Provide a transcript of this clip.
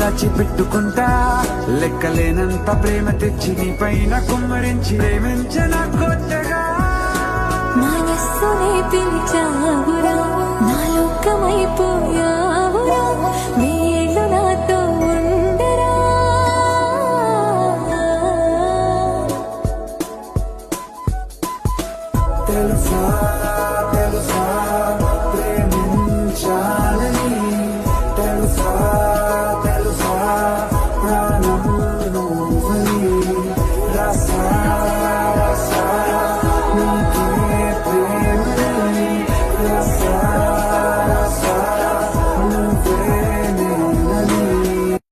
దాచిపెట్టుకుంటా లెక్కలేనంత ప్రేమ తెచ్చి నీ పైన కుమ్మరించి ప్రేమించిన కొత్తగా మనస్సునే పిలిచావురా నా లోకమైపోయా